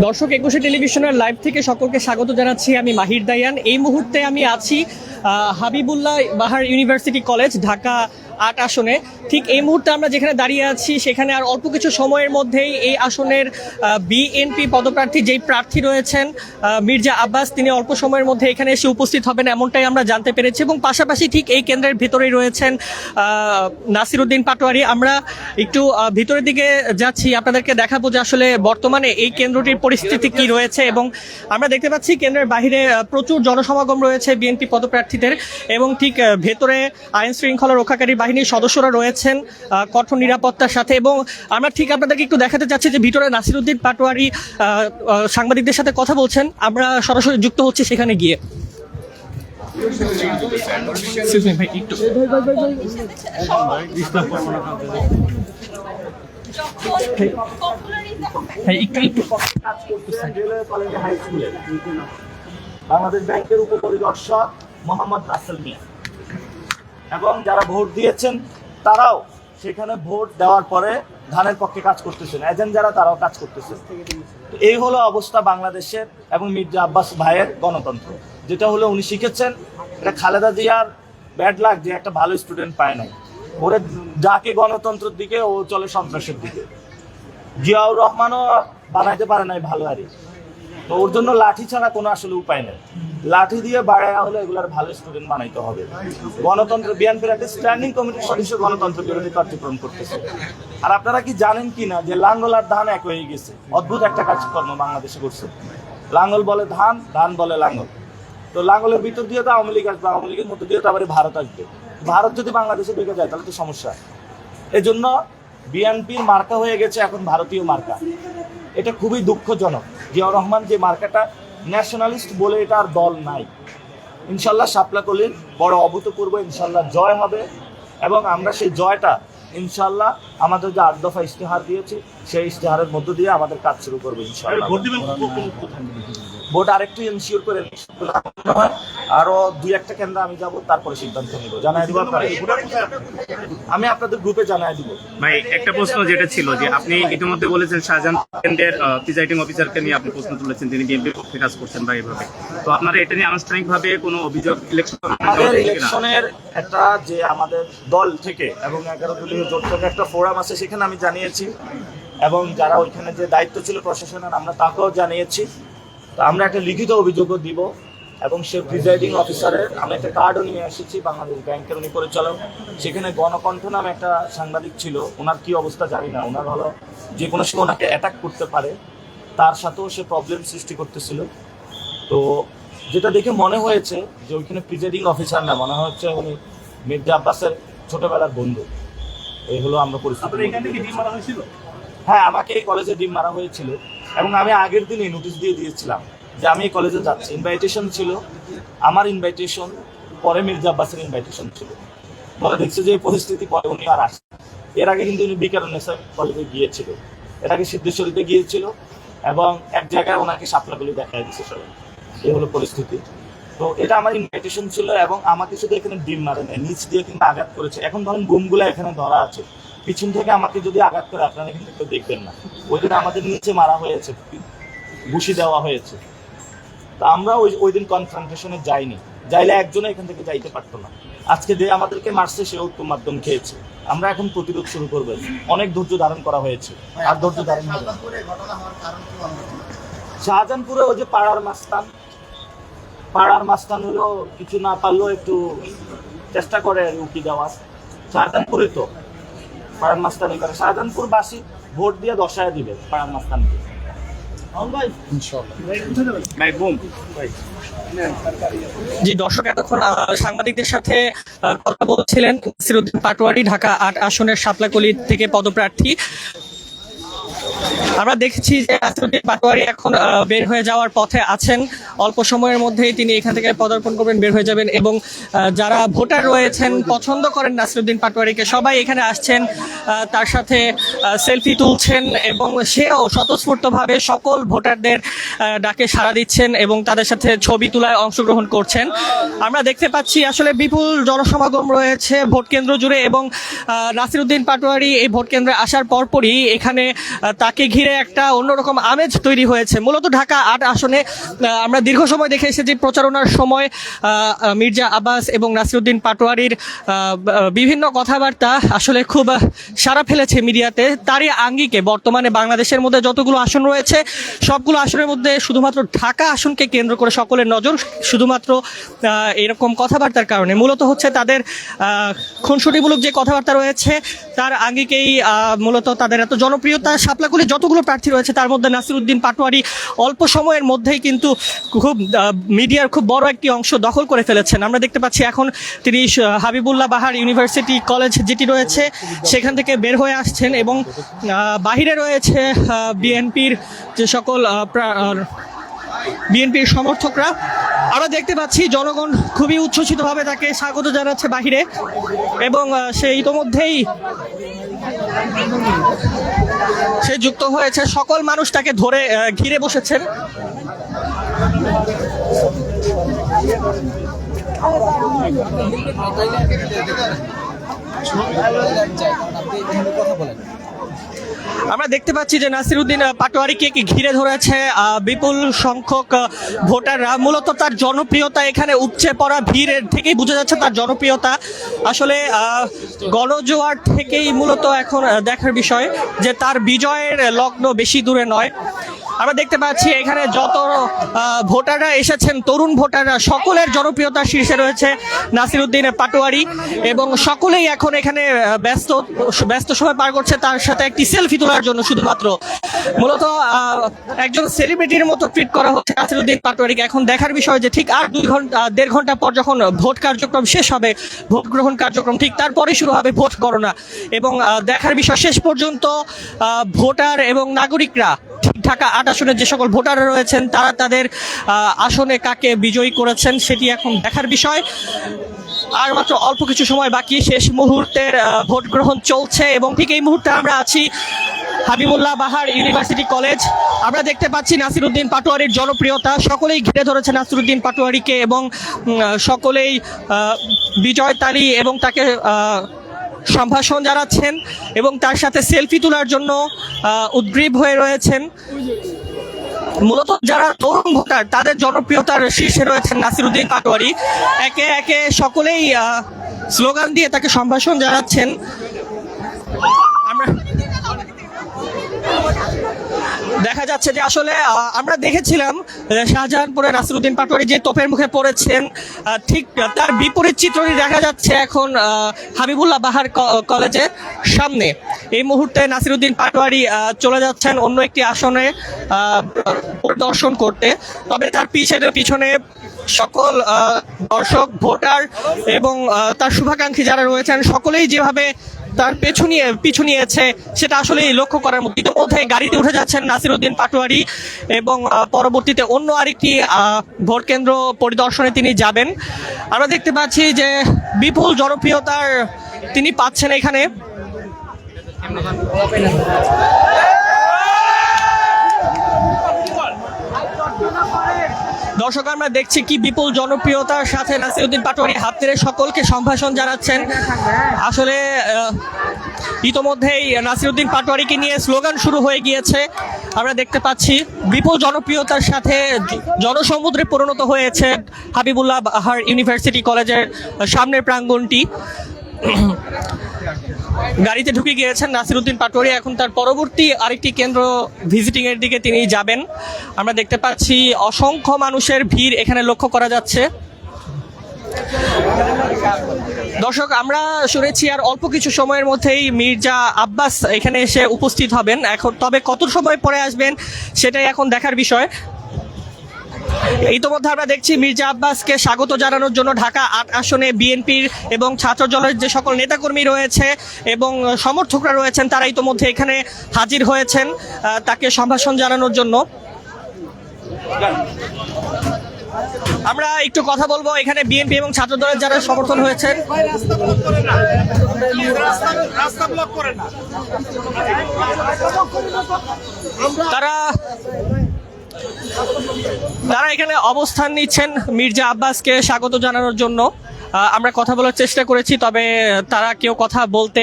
দর্শক, একুশে টেলিভিশনের লাইভ থেকে সকলকে স্বাগত জানাচ্ছি। আমি মাহির দায়ান। এই মুহূর্তে আমি আছি হাবিবুল্লাহ বাহার ইউনিভার্সিটি কলেজ, ঢাকা ৮ আসনে। ঠিক এই মুহূর্তে আমরা যেখানে দাঁড়িয়ে আছি সেখানে আর অল্প কিছু সময়ের মধ্যেই এই আসনের বিএনপি পদপ্রার্থী যেই প্রার্থী রয়েছেন মির্জা আব্বাস, তিনি অল্প সময়ের মধ্যে এখানে এসে উপস্থিত হবেন এমনটাই আমরা জানতে পেরেছি। এবং পাশাপাশি ঠিক এই কেন্দ্রের ভেতরেই রয়েছেন নাসিরউদ্দিন পাটোয়ারি। আমরা একটু ভিতরের দিকে যাচ্ছি, আপনাদেরকে দেখাবো যে আসলে বর্তমানে এই কেন্দ্রটির পরিস্থিতি কি রয়েছে। এবং আমরা দেখতে পাচ্ছি কেন্দ্রের বাহিরে প্রচুর জনসমাগম রয়েছে বিএনপি পদপ্রার্থীদের, এবং ঠিক ভেতরে আইন শৃঙ্খলা রক্ষাকারী বাহিনীর সদস্যরা রয়েছেন কঠোর নিরাপত্তার সাথে। এবং আমরা ঠিক আপনাদেরকে একটু দেখাতে চাচ্ছি যে ভিতরে নাসিরউদ্দিন পাটোয়ারি সাংবাদিকদের সাথে কথা বলছেন। আমরা সরাসরি যুক্ত হচ্ছি সেখানে গিয়ে। বাংলাদেশ ব্যাংকের উপপরিদর্শক মোহাম্মদ রাসেল মিয়া এবং যারা ভোট দিয়েছেন তারাও সেখানে ভোট দেওয়ার পরে ধানের পক্ষে কাজ করতেছেন, এজেন্ট যারা তারাও কাজ করতেছেন। এই হলো অবস্থা বাংলাদেশের এবং মির্জা আব্বাস ভাইয়ের গণতন্ত্র। যেটা হলো উনি শিখেছেন, এটা খালেদা জিয়ার ব্যাড লাক যে একটা ভালো স্টুডেন্ট পায় নাই। ওরে যাকে গণতন্ত্রের দিকে ও চলে সন্ত্রাসের দিকে। জিয়াউর রহমানও বানাইতে পারে নাই ভালো আরই, তো ওর জন্য লাঠি ছাড়া কোনো আসলে উপায় নেই। লাঠি দিয়ে বাড়ায়া হলে এগুলার ভালো স্টুডেন্ট বানাইতে হবে। গণতন্ত্র বিএনপির একটা স্ট্যান্ডিং কমিটির সদস্য গণতন্ত্র বিরোধী কার্যক্রম করতেছে। আর আপনারা কি জানেন কি না যে লাঙ্গল আর ধান এক হয়ে গেছে? অদ্ভুত একটা কাজকর্ম বাংলাদেশে করছে। লাঙ্গল বলে ধান, ধান বলে লাঙ্গল। তো লাঙ্গলের ভিতর দিয়ে তো আওয়ামী লীগ আসবে, আওয়ামী লীগের মধ্যে দিয়ে তো আবার ভারত আসবে। ভারত যদি বাংলাদেশে ঢুকে যায় তাহলে তো সমস্যা। এজন্য বিএনপির মার্কা হয়ে গেছে এখন ভারতীয় মার্কা। এটা খুবই দুঃখজনক। জিয়াউর রহমান যে মার্কাটা ন্যাশনালিস্ট বলে এটা আর দল নাই। ইনশাল্লাহ শাপলাকলির বড় অভূতপূর্ব ইনশাল্লাহ জয় হবে, এবং আমরা সেই জয়টা ইনশাল্লাহ আমাদের যে ৮ দফা ইশতেহার দিয়েছি সেই ইশতেহারের মধ্য দিয়ে আমাদের কাজ শুরু করবো ইনশাল্লাহ। ভোট আরেকটু এনশিওর করে আরো ২-১টা কেন্দ্র আমি যাব, তারপরে সিদ্ধান্ত নিব, জানাই দিব আপনারা। আমি আপনাদের গ্রুপে জানাই দিব। ভাই, একটা প্রশ্ন যেটা ছিল যে আপনি ইতিমধ্যে বলেছেন শাহজাহান কেন্দ্রের প্রিজাইডিং অফিসারকে নিয়ে আপনি প্রশ্ন তুলেছেন, তিনি বিএনপির পক্ষে কাজ করছেন বা এইভাবে, তো আপনারা এটা নিয়ে আনুষ্ঠানিকভাবে কোনো অভিযোগ ইলেকশনের একটা যে আমাদের দল থেকে এবং 11 দলীয় জোট থেকে একটা ফোরাম আছে, সেখানে আমি জানিয়েছি, এবং যারা ওইখানে যে দায়িত্ব ছিল প্রশাসনের আমরা তাকেও জানিয়েছি। তো আমরা একটা লিখিত অভিযোগও দিব, এবং সে প্রিজাইডিং অফিসারের আমি একটা কার্ডও নিয়ে এসেছি, বাংলাদেশ ব্যাংকের উনি পরিচালক। সেখানে গণকণ্ঠ নামে একটা সাংবাদিক ছিল, ওনার কি অবস্থা জানি না। ওনার হলো যে কোনো সময় ওনাকে অ্যাটাক করতে পারে, তার সাথেও সে প্রবলেম সৃষ্টি করতেছিল। তো যেটা দেখে মনে হয়েছে যে ওইখানে প্রিজাইডিং অফিসার না, মনে হচ্ছে উনি মির্জা আব্বাসের ছোটবেলার বন্ধু। এই হলো আমরা পরিস্থিতি। হ্যাঁ, আমাকে এই কলেজে ডিম মারা হয়েছিল, এবং আমি আগের দিনই নোটিশ দিয়ে দিয়েছিলাম যে আমি এই কলেজে যাচ্ছি। ইনভাইটেশন ছিল, আমার ইনভাইটেশন, পরে মির্জা আব্বাসের ইনভাইটেশন ছিল। পরে দেখছে যে এই পরিস্থিতি, পরে উনি আর আসছে। এর আগে কিন্তু উনি বিকারুন্নেসা কলেজে গিয়েছিল, এর আগে সিদ্ধেশ্বরীতে গিয়েছিল, এবং এক জায়গায় ওনাকে শাপলাকলি দেখা দিচ্ছে সবাই। এই হলো পরিস্থিতি। তো এটা আমার ইনভাইটেশন ছিল, এবং আমাকে শুধু এখানে ডিম মারে নেয়, নিচ দিয়ে কিন্তু আঘাত করেছে। এখন ধরেন গুমগুলা এখানে ধরা আছে, পিছন থেকে আমাকে যদি আঘাত করে আপনারা কিন্তু কেউ দেখবেন না। ওই দিন আমাদের নিচে মারা হয়েছে, ঘুষি দেওয়া হয়েছে। তা আমরা ওই দিন কনফ্রন্টেশনে যাইনি, যাইলে একজনে এখান থেকে যাইতে পারতো না। আজকে যে আমাদেরকে মারছে সেও উত্তম মাধ্যম খেয়েছে। আমরা এখন প্রতিরোধ শুরু করবো। অনেক ধৈর্য ধারণ করা হয়েছে, আর ধৈর্য ধারণ হবে। শাহজাহানপুরে ওই যে পাড়ার মাস্তান হলো কিছু না পারলেও একটু চেষ্টা করে উকি দেওয়ার। শাহজাহানপুরে তো পাড়ার মাস্তানি করে, শাহজাহানপুরবাসী ভোট দিয়ে দশায় দিবে পাড়ার মাস্তানকে। জি দর্শক, এতক্ষণ সাংবাদিকদের সাথে কথা বলছিলেন নাসিরউদ্দিন পাটোয়ারি, ঢাকা ৮ আসনের শাপলাকলি থেকে পদপ্রার্থী। আমরা দেখছি যে নাসিরউদ্দিন পাটোয়ারি এখন বের হয়ে যাওয়ার পথে আছেন। অল্প সময়ের মধ্যেই তিনি এখান থেকে পদার্পণ করবেন, বের হয়ে যাবেন। এবং যারা ভোটার রয়েছেন, পছন্দ করেন নাসিরউদ্দিন পাটোয়ারিকে, সবাই এখানে আসছেন, তার সাথে সেলফি তুলছেন, এবং সেও স্বতঃস্ফূর্তভাবে সকল ভোটারদের ডাকে সাড়া দিচ্ছেন এবং তাদের সাথে ছবি তোলায় অংশগ্রহণ করছেন। আমরা দেখতে পাচ্ছি আসলে বিপুল জনসমাগম রয়েছে ভোট কেন্দ্র জুড়ে এবং নাসিরউদ্দিন পাটোয়ারি এই ভোট কেন্দ্রে আসার পরপরই এখানে তাকে ঘিরে একটা অন্যরকম আমেজ তৈরি হয়েছে। মূলত ঢাকা ৮ আসনে আমরা দীর্ঘ সময় দেখে এসেছি প্রচারণার সময় মির্জা আব্বাস এবং নাসিরউদ্দিন পাটোয়ারির বিভিন্ন কথাবার্তা আসলে খুব সাড়া ফেলেছে মিডিয়াতে। তারই আঙ্গিকে বর্তমানে বাংলাদেশের মধ্যে যতগুলো আসন রয়েছে সবগুলো আসনের মধ্যে শুধুমাত্র ঢাকা আসনকে কেন্দ্র করে সকলের নজর শুধুমাত্র এরকম কথাবার্তার কারণে। মূলত হচ্ছে তাদের খুনসুটিমূলক যে কথাবার্তা রয়েছে তার আঙ্গিকেই মূলত তাদের এত জনপ্রিয়তা। শাপলাকুলি যতগুলো প্রার্থী রয়েছে তার মধ্যে নাসিরউদ্দিন পাটোয়ারি অল্প সময়ের মধ্যেই কিন্তু খুব মিডিয়ার খুব বড় একটি অংশ দখল করে ফেলেছেন। আমরা দেখতে পাচ্ছি এখন তিনি হাবিবুল্লাহ বাহার ইউনিভার্সিটি কলেজ যেটি রয়েছে সেখান থেকে বের হয়ে আসছেন এবং বাহিরে রয়েছে বিএনপির যে সকল বিএনপির সমর্থকরা। আমরা দেখতে পাচ্ছি জনগণ খুবই উচ্ছ্বসিতভাবে তাকে স্বাগত জানাচ্ছে বাহিরে এবং সে ইতোমধ্যেই সে যুক্ত হয়েছে। সকল মানুষ তাকে ধরে ঘিরে বসেছেন। আমরা দেখতে পাচ্ছি যে নাসিরউদ্দিন পাটোয়ারিকে ঘিরে ধরেছে বিপুল সংখ্যক ভোটাররা। মূলত তার জনপ্রিয়তা এখানে উপচে পড়া ভিড়ের থেকেই বোঝা যাচ্ছে তার জনপ্রিয়তা। আসলে গণজোয়ার থেকেই মূলত এখন দেখার বিষয় যে তার বিজয়ের লগ্ন বেশি দূরে নয়। আমরা দেখতে পাচ্ছি এখানে যত ভোটাররা এসেছেন তরুণ ভোটাররা সকলের জনপ্রিয়তার শীর্ষে রয়েছে নাসিরউদ্দিন পাটোয়ারি এবং সকলেই এখন এখানে ব্যস্ত সময় পার করছে তার সাথে একটি সেলফি তোলার জন্য। শুধুমাত্র মূলত একজন সেলিব্রিটির মতো ট্রিট করা হচ্ছে নাসিরউদ্দিন পাটোয়ারিকে। এখন দেখার বিষয় যে ঠিক আর 1.5 ঘন্টা পর যখন ভোট কার্যক্রম শেষ হবে, ভোট গ্রহণ কার্যক্রম ঠিক তারপরে শুরু হবে ভোট গণনা এবং দেখার বিষয় শেষ পর্যন্ত ভোটার এবং নাগরিকরা ঢাকা ৮ আসনের যে সকল ভোটাররা রয়েছেন তারা তাদের আসনে কাকে বিজয়ী করেছেন সেটি এখন দেখার বিষয়। আর মাত্র অল্প কিছু সময় বাকি, শেষ মুহূর্তের ভোট গ্রহণ চলছে এবং ঠিক এই মুহূর্তে আমরা আছি হাবিবুল্লাহ বাহার ইউনিভার্সিটি কলেজ। আমরা দেখতে পাচ্ছি নাসিরউদ্দিন পাটোয়ারির জনপ্রিয়তা, সকলেই ঘিরে ধরেছে নাসিরউদ্দিন পাটোয়ারিকে এবং সকলেই বিজয়তালি এবং তাকে সম্ভাষণ জানাচ্ছেন এবং তার সাথে সেলফি তোলার জন্য উদ্গ্রীব হয়ে রয়েছেন। মূলত যারা তরুণ ভোটার তাদের জনপ্রিয়তার শীর্ষে রয়েছেন নাসিরউদ্দিন পাটোয়ারি। একে একে সকলেই স্লোগান দিয়ে তাকে সম্ভাষণ জানাচ্ছেন। দেখা যাচ্ছে যে আসলে আমরা দেখেছিলাম শাহজাহানপুরে নাসিরউদ্দিন পাটোয়ারি যে তোপের মুখে পড়েছেন ঠিক তার বিপরীত চিত্রটি দেখা যাচ্ছে এখন হাবিবুল্লাহ বাহার কলেজের সামনে। এই মুহূর্তে নাসিরউদ্দিন পাটোয়ারি চলে যাচ্ছেন অন্য একটি আসনে পরিদর্শন করতে। তবে তার পিছনে সকল দর্শক ভোটার এবং তার শুভাকাঙ্ক্ষী যারা রয়েছেন সকলেই যেভাবে তার পিছু নিয়েছে সেটা আসলে লক্ষ্য করার মতো। ইতিমধ্যে গাড়িতে উঠে যাচ্ছেন নাসিরউদ্দিন পাটোয়ারি এবং পরবর্তীতে অন্য আরেকটি ভোট কেন্দ্র পরিদর্শনে তিনি যাবেন। আমরা দেখতে পাচ্ছি যে বিপুল জনপ্রিয়তার তিনি পাচ্ছেন এখানে। দর্শক আমরা দেখছি কি বিপুল জনপ্রিয়তার সাথে নাসিরউদ্দিন পাটোয়ারি হাত ধরে সকলকে সম্ভাষণ জানাচ্ছেন। আসলে ইতোমধ্যেই নাসিরউদ্দিন পাটোয়ারিকে নিয়ে স্লোগান শুরু হয়ে গিয়েছে। আমরা দেখতে পাচ্ছি বিপুল জনপ্রিয়তার সাথে জনসমুদ্রে পরিণত হয়েছে হাবিবুল্লাহ বাহার ইউনিভার্সিটি কলেজের সামনের প্রাঙ্গণটি। গাড়িতে ঢুকে গিয়েছেন নাসিরউদ্দিন পাটোয়ারি। এখন তার পরবর্তী আরেকটি কেন্দ্র ভিজিটিং এর দিকে তিনি যাবেন। আমরা দেখতে পাচ্ছি অসংখ্য মানুষের ভিড় এখানে লক্ষ্য করা যাচ্ছে। দর্শক আমরা শুনেছি আর অল্প কিছু সময়ের মধ্যেই মির্জা আব্বাস এখানে এসে উপস্থিত হবেন। এখন তবে কত সময় পরে আসবেন সেটাই এখন দেখার বিষয়। ইতিমধ্যে আমরা দেখছি মির্জা আব্বাসকে স্বাগত জানানোর জন্য ঢাকা ৮ আসনে বিএনপির এবং ছাত্র দলের যে সকল নেতাকর্মী রয়েছে এবং সমর্থকরা রয়েছেন তারা ইতিমধ্যে এখানে হাজির হয়েছেন তাকে সম্ভাষণ জানানোর জন্য। আমরা একটু কথা বলবো এখানে বিএনপি এবং ছাত্র দলের যারা সমর্থন হয়েছেন। তারা যারা এখানে অবস্থান নিচ্ছেন মির্জা আব্বাসকে স্বাগত জানানোর জন্য আমরা কথা বলার চেষ্টা করেছি, তবে তারা কেউ কথা বলতে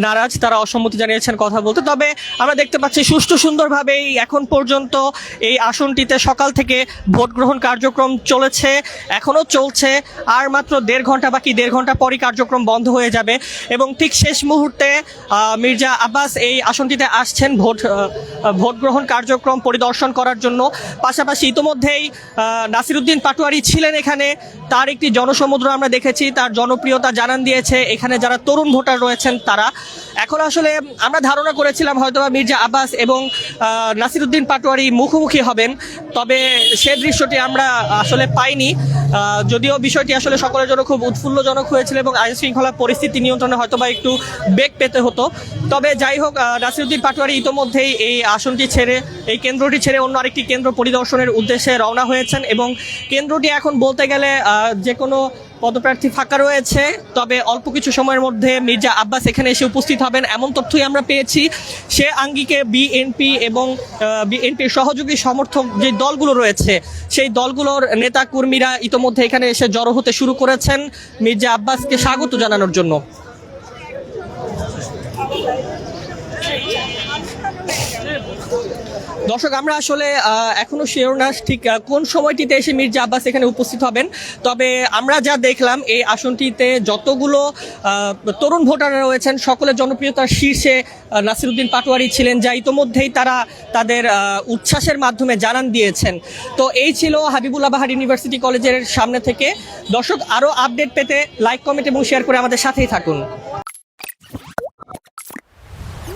নারাজ, তারা অসম্মতি জানিয়েছেন কথা বলতে। তবে আমরা দেখতে পাচ্ছি সুষ্ঠু সুন্দরভাবেই এখন পর্যন্ত এই আসনটিতে সকাল থেকে ভোট গ্রহণ কার্যক্রম চলেছে, এখনও চলছে। আর মাত্র 1.5 ঘন্টা বাকি, 1.5 ঘন্টা পরই কার্যক্রম বন্ধ হয়ে যাবে এবং ঠিক শেষ মুহূর্তে মির্জা আব্বাস এই আসনটিতে আসছেন ভোট গ্রহণ কার্যক্রম পরিদর্শন করার জন্য। পাশাপাশি ইতোমধ্যেই নাসিরউদ্দিন পাটোয়ারি ছিলেন এখানে, তার একটি জনসমুদ্র আমরা দেখেছি, তার জনপ্রিয়তা জানান দিয়েছে এখানে যারা তরুণ ভোটার রয়েছেন তারা। এখন আসলে আমরা ধারণা করেছিলাম হয়তোবা মির্জা আব্বাস এবং নাসিরউদ্দিন পাটোয়ারি মুখোমুখি হবেন, তবে সে দৃশ্যটি আমরা আসলে পাইনি। যদিও বিষয়টি আসলে সকলের জন্য খুব উৎফুল্লজনক হয়েছিল এবং আইন শৃঙ্খলা পরিস্থিতি নিয়ন্ত্রণে হয়তোবা একটু বেগ পেতে হতো। তবে যাই হোক, নাসিরউদ্দিন পাটোয়ারি ইতোমধ্যেই এই আসনটি ছেড়ে, এই কেন্দ্রটি ছেড়ে অন্য আরেকটি কেন্দ্র পরিদর্শনের উদ্দেশ্যে রওনা হয়েছেন এবং কেন্দ্রটি এখন বলতে গেলে যে কোনো পদপ্রার্থী ফাঁকা রয়েছে। তবে অল্প কিছু সময়ের মধ্যে মির্জা আব্বাস এখানে এসে উপস্থিত হবেন এমন তথ্যই আমরা পেয়েছি। সে আঙ্গিকে বিএনপি এবং বিএনপির সহযোগী সমর্থক যে দলগুলো রয়েছে সেই দলগুলোর নেতা কর্মীরা ইতোমধ্যে এখানে এসে জড়ো হতে শুরু করেছেন মির্জা আব্বাসকে স্বাগত জানানোর জন্য। দর্শক, আমরা আসলে এখনো শিওর না ঠিক কোন সময়টিতে এসে মির্জা আব্বাস এখানে উপস্থিত হবেন। তবে আমরা যা দেখলাম এই আসনটিতে যতগুলো তরুণ ভোটাররা রয়েছেন সকলের জনপ্রিয়তার শীর্ষে নাসিরউদ্দিন পাটোয়ারি ছিলেন, যা ইতোমধ্যেই তারা তাদের উচ্ছ্বাসের মাধ্যমে জানান দিয়েছেন। তো এই ছিল হাবিবুল্লাহ বাহার ইউনিভার্সিটি কলেজের সামনে থেকে। দর্শক, আরও আপডেট পেতে লাইক, কমেন্ট এবং শেয়ার করে আমাদের সাথেই থাকুন।